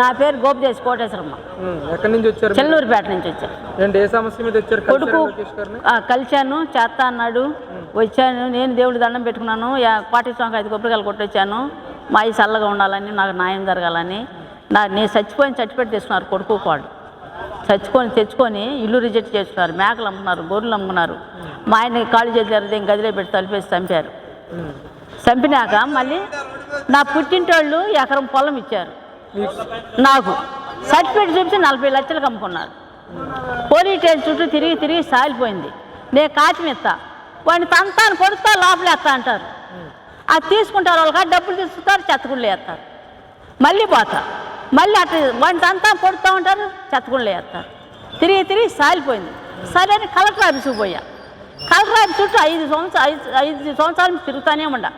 నా పేరు గోపిదేశ్ కోటేశ్వరమ్మ. ఎక్కడి నుంచి వచ్చారు? చెల్లూరుపేట నుంచి వచ్చాను. ఏ సమస్య మీద వచ్చారు? కొడుకు కలిశాను, చేస్తా అన్నాడు. వచ్చాను, నేను దేవుడి దండం పెట్టుకున్నాను. కోటి స్వామికి 5 కొబ్బరికాయలు కొట్టొచ్చాను. మా అయ్యి చల్లగా ఉండాలని, నాకు న్యాయం జరగాలని. నేను చచ్చిపెట్టి తెచ్చుకున్నారు కొడుకు కోడు. తెచ్చుకొని ఇల్లు రిజెక్ట్ చేస్తున్నారు. మేకలు అమ్ముకున్నారు, గొర్రెలు అమ్ముకున్నారు. మా ఆయన కాళ్ళు చేతులు గదిలో పెట్టి తలిపేసి చంపారు. చంపినాక మళ్ళీ నా పుట్టింటోళ్ళు ఎకరం పొలం ఇచ్చారు నాకు. సర్టిఫికేట్ చూపించి 40 లక్షలకు అమ్ముకున్నారు. పోలీస్ స్టేషన్ చుట్టూ తిరిగి సాలిపోయింది. నేను కాచిమిత్తా వాడిని తంతాను కొడుతా లోపలేస్తా అంటారు. అది తీసుకుంటారు, వాళ్ళకి డబ్బులు తీసుకుంటారు, చెత్తగుళ్ళు వేస్తారు. మళ్ళీ పోతా, మళ్ళీ అట్లా వాడిని తంతా కొడుతూ ఉంటారు, చెత్తగుళ్ళు వేస్తారు. తిరిగి సాలిపోయింది. సరే అని కలెక్టర్ ఆఫీస్కి పోయా. కలెక్టర్ ఆఫీస్ చుట్టూ 5 సంవత్సరాలు తిరుగుతానే ఉండా.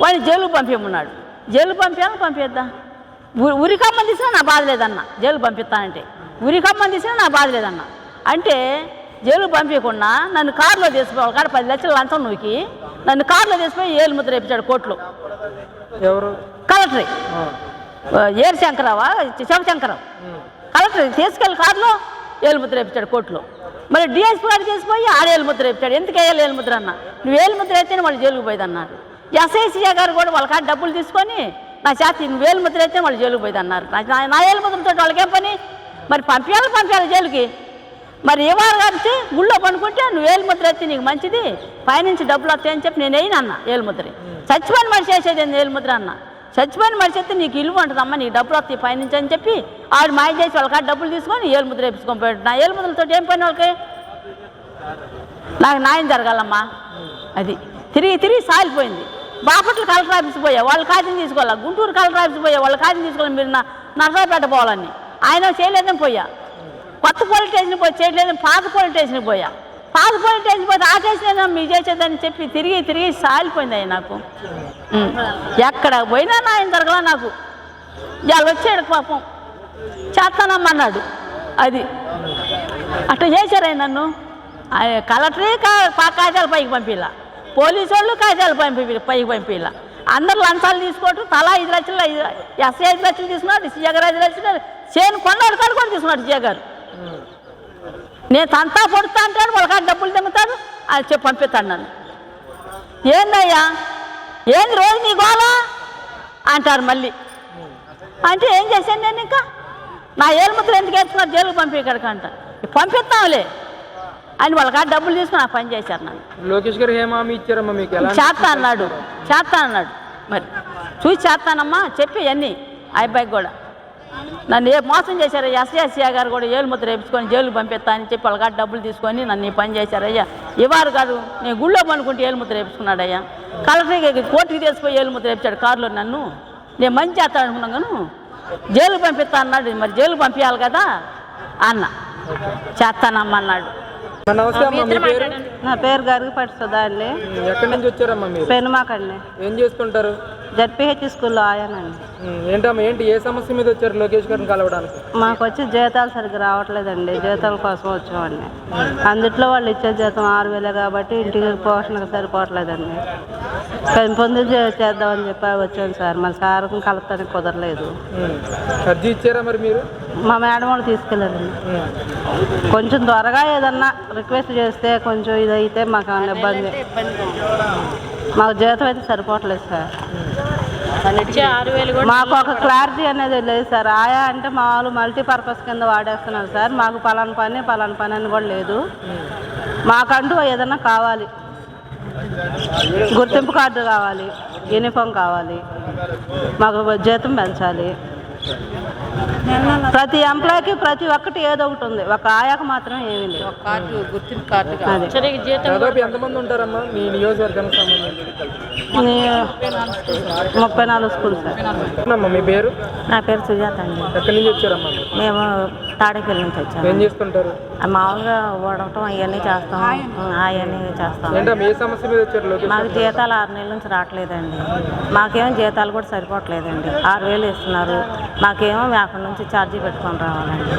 వాడిని జైలుకు పంపించమన్నాడు. జైలు పంపిద్దా. ఉరికమ్మని తీసినా నా బాధ లేదన్న. జైలు పంపిస్తానంటే ఉరికమ్మని తీసినా నా బాధ లేదన్న. అంటే జైలు పంపించకుండా నన్ను కారులో తీసిపోవాలి. కాడ 10 లక్షలు లంచం నూకి నన్ను కారులో తీసిపోయి ఏలు ముద్ర వేయించాడు కోర్టులో. ఎవరు? కలెక్టరే. ఏరు శంకరావా శివశంకరావు కలెక్టర్ తీసుకెళ్ళి కారులో ఏలు ముద్ర వేయించాడు కోర్టులో. మరి డిఎస్పీ గారు తీసిపోయి ఏలు ముద్ర వేయించాడు. ఎందుకు వేయాలి ఏలు ముద్ర అన్న? నువ్వు ఏలు ముద్ర అయితేనే వాళ్ళు జైలుకు పోయేది అన్నారు. ఎస్ఐసీఏ గారు కూడా వాళ్ళ కాడ డబ్బులు తీసుకొని నా చేత వేలు ముద్ర అయితే వాళ్ళు జైలుకు పోయింది అన్నారు. నా ఏలు ముద్రతో వాళ్ళకేం పని? మరి పంపించాలి జైలుకి. మరి ఏవారు గారికి గుళ్ళో పనుకుంటే నువ్వు ఏలు ముద్ర అయితే నీకు మంచిది, పైనుంచి డబ్బులు వస్తాయని చెప్పి నేను అయినా అన్న ఏలు ముద్ర. చచ్చిపోయిన మనిషి వేసేది ఏలు ముద్ర అన్న. చచ్చిపోయిన మనిషి అయితే నీకు ఇల్లు ఉంటుందమ్మా, నీకు డబ్బులు వస్తాయి పైనుంచి అని చెప్పి ఆవిడ మాయ చేసి వాళ్ళ కాడ డబ్బులు తీసుకొని ఏలు ముద్ర వేపించుకొని పోయాడు. నా ఏలు ముద్రలతో ఏం పని వాళ్ళకి? నాకు న్యాయం జరగాలమ్మా. అది తిరిగి సాలిపోయింది. బాపట్ల కలెక్టర్ ఆఫీస్ పోయా, వాళ్ళ కాగితం తీసుకోవాలా. గుంటూరు కలెక్టర్ ఆఫీస్ పోయా, వాళ్ళ కాగితం తీసుకోవాలి. మీరు నర్సాపేట పోవాలని ఆయన చేయలేదని పోయా. కొత్త పోలీస్ స్టేషన్కి పోయి చేయలేదని పాత పోలీస్ స్టేషన్కి పోయా. పాత పోలీస్ స్టేషన్ పోతే ఆ స్టేషన్ మీ చేసేదని చెప్పి తిరిగి సాలిపోయింది అయ్యి నాకు. ఎక్కడ పోయినా న్యాయం జరగలా నాకు. ఇవాళ వచ్చాడు పాపం చేస్తానమ్మన్నాడు. అది అట్లా చేశారు నన్ను. కలెక్టరే కాగితాలు పైకి పంపిలా, పోలీసు వాళ్ళు కాగితాలు పైకి పంపిలా. అందరు లంచాలు తీసుకోవటం, తలా 5 లక్షలు, ఎస్ఐ 5 లక్షలు తీసుకున్నాడు, సీఏ గారు 5 లక్షలు, చేను కొన్నాడు కాడు కూడా తీసుకున్నాడు సీఏ గారు. నేను తంతా పొడుతా అంటాడు, వాళ్ళ కాడ డబ్బులు తిమ్ముతాడు, అది చెప్పి పంపిస్తాడు నన్ను. ఏందయ్యా ఏంది రోజు నీ గోళ అంటారు మళ్ళీ. అంటే ఏం చేశాను నేను? ఇంకా నా ఏలు ముద్ర ఎందుకు వేస్తున్నారు జైలుకు పంపించకంట. పంపిస్తాంలే అని వాళ్ళ కాడ డబ్బులు తీసుకుని ఆ పని చేశారు నన్ను. లోకేష్ గారు ఏమామి ఇచ్చారమ్మా మీకు? చేస్తా అన్నాడు. మరి చూసి చేస్తానమ్మా చెప్పి అన్నీ ఆ అబ్బాయికి కూడా. నన్ను మోసం చేశారు. ఎస్ఐ గారు కూడా ఏలు ముద్ర వేయించుకొని జైలుకు పంపిస్తా అని చెప్పి వాళ్ళ కాడ డబ్బులు తీసుకొని నన్ను ఈ పని చేశారయ్యా. ఇవారు గారు నేను గుళ్ళో పనుకుంటే ఏలు ముద్ర వేయించుకున్నాడు అయ్యా. కలెక్టర్కి కోర్టుకి తీసిపోయి ఏలు ముద్ర వేయించాడు కారులో నన్ను. నేను మంచి చేస్తాను అనుకున్నాను గాను జైలుకు పంపిస్తా అన్నాడు. మరి జైలుకు పంపించాలి కదా అన్న. చేస్తానమ్మా అన్నాడు. నమస్తే అమ్మా, మీ పేరు? నా పేరు గరిగిపట్టి సుధా అండి. ఎక్కడి నుంచి వచ్చారమ్మా మీరు? పెనుమాకండి. ఏం చేస్తుంటారు? జడ్పీహెచ్ స్కూల్లో ఆయానండి. ఏంటమ్మా ఏ సమస్య మీద వచ్చారు లోకేష్ గారిని కలవడానికి? మాకు వచ్చి జీతాలు సరిగ్గా రావట్లేదండి. జీతాల కోసం వచ్చామండి. అందుట్లో వాళ్ళు ఇచ్చే జీతం 6,000 కాబట్టి ఇంటికి పోషణకు సరిపోవట్లేదండి. పెంపొంది చేద్దామని చెప్పి వచ్చాను సార్. మన సార్ కలుపుతానికి కుదరలేదు. అర్జీ ఇచ్చారా మరి మీరు? మా మేడం వాళ్ళు తీసుకెళ్ళారండి. కొంచెం త్వరగా ఏదన్నా రిక్వెస్ట్ చేస్తే కొంచెం ఇదైతే మాకు ఇబ్బంది. మాకు జీతం అయితే సరిపోవట్లేదు సార్. మాకు ఒక క్లారిటీ అనేది లేదు సార్. ఆయా అంటే మా వాళ్ళు మల్టీపర్పస్ కింద వాడేస్తున్నారు సార్. మాకు పలానా పని అని కూడా లేదు. మాకంటూ ఏదన్నా కావాలి, గుర్తింపు కార్డు కావాలి, యూనిఫామ్ కావాలి, మాకు జీతం పెంచాలి. ప్రతి ఎంప్లాయీకి ప్రతి ఒక్కటి ఏదో ఒకటి ఉంది, ఒక ఆయాకు మాత్రం ఏమీ లేదు. గుర్తింపు కార్డు. ఎంతమంది ఉంటారమ్మా మీ నియోజకవర్గానికి సంబంధించి? 34 స్కూల్ సార్. మీ పేరు? నా పేరు సుజాత అండి. ఎక్కడి నుంచి వచ్చారమ్మా? మేము తాడేపల్లి నుంచి వచ్చాము. ఏం చేస్తుంటారు? మామూలుగా ఓడటం అవన్నీ చేస్తాం. ఏ సమస్య మీద వచ్చారు? మాకు జీతాలు 6 నెలల నుంచి రావట్లేదండి. మాకేమో జీతాలు కూడా సరిపోవట్లేదండి. 6,000 ఇస్తున్నారు. మాకేమో అక్కడ నుంచి ఛార్జీ పెట్టుకొని రావాలండి.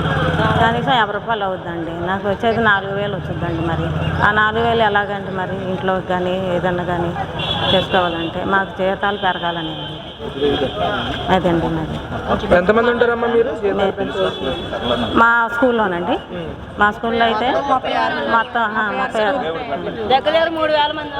కనీసం 50 రూపాయలు అవుద్దండి. నాకు వచ్చేది 4,000 వచ్చిందండి. మరి ఆ 4,000 ఎలాగండి మరి ఇంట్లోకి కానీ ఏదన్నా కానీ చేసుకోవాలంటే మాకు జీతాలు పెరగాలని అదండి. మరి ఎంతమంది ఉంటారమ్మా మీరు? మా స్కూల్లోనండి, మా స్కూల్లో అయితే మొత్తం 36 దగ్గర 3,000 మంది